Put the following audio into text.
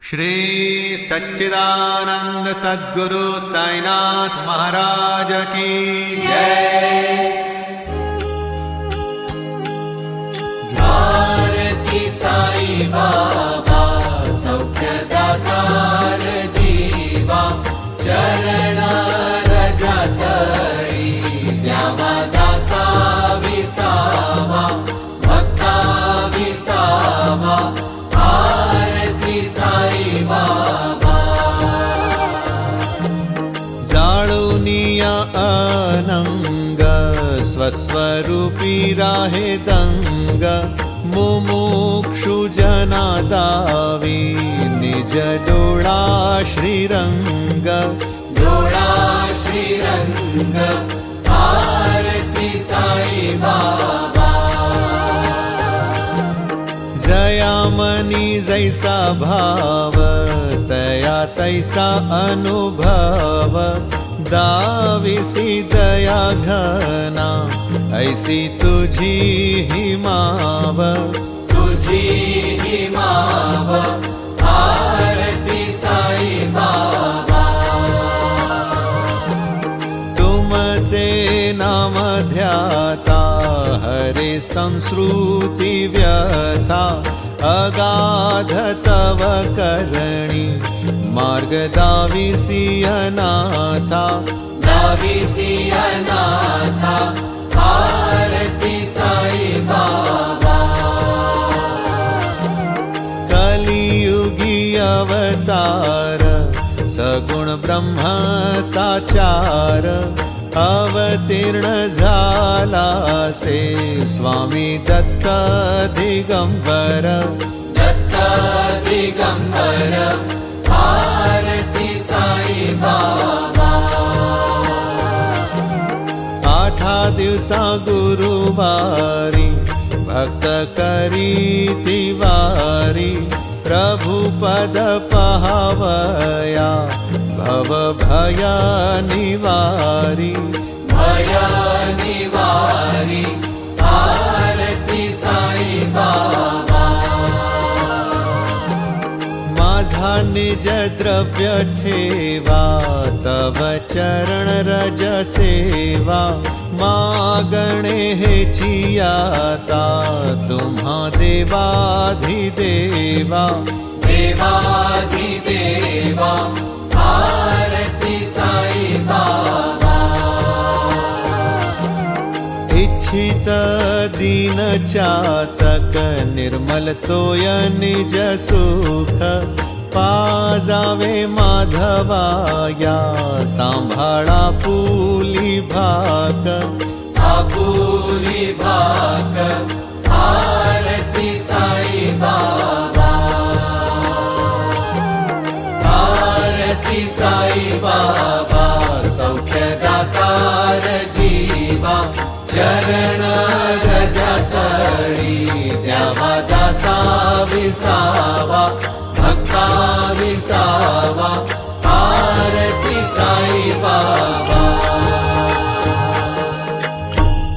श्री सच्चिदानंद सद्गुरु साईनाथ महाराज की जय। भारती साई बाबा सौख्यदातार जीवा चरण रजतळी द्यावा दासा विसावा भक्ता विसावा भारती साई बाबा। जाळुनिया अनंग स्वस्वरूपी राहे दंग मुमुक्षु जना दावी निज डोळा श्रीरंग डोळा श्रीरंग भारती साई बाबा। जयामनी जैसा भाव तया तैसा अनुभव दाविसी दया घना ऐसी तुझी ही माव तुझी ही माव भारती साई बाबा। तुमचे नाम ध्याता हरे संस्कृती व्यथा अगाध तव करणी मार्ग दाविसी अनाथा दाविसी अनाथा भारती साई बाबा। कलियुगी अवतार सगुण ब्रह्म साचार अवतीर्ण झाला से स्वामी दत्त दिगंबर दत्त दिगंबर भारती साई बाबा। आठा दिवसा गुरुवारी भक्त करी तिवारी प्रभु पद पहावया भव भय निवारी भय निवारी भारती साई बाबा। माझा निज द्रव्य ठेवा तव चरण रज सेवा मागणे हेची आता तुम्हा देवाधिदेवा देवाधिदेवा भारती साई बाबा। इच्छित दीन चातक निर्मल तोय निज सुख पाजावे माधवाया सांभाळा पुली भाग आपुली भाग भारती साई बाबा। भारती साई बाबा सौख्यदातार जीवा चरण रजतळी द्यावा दासा विसावा भक्ता विसावा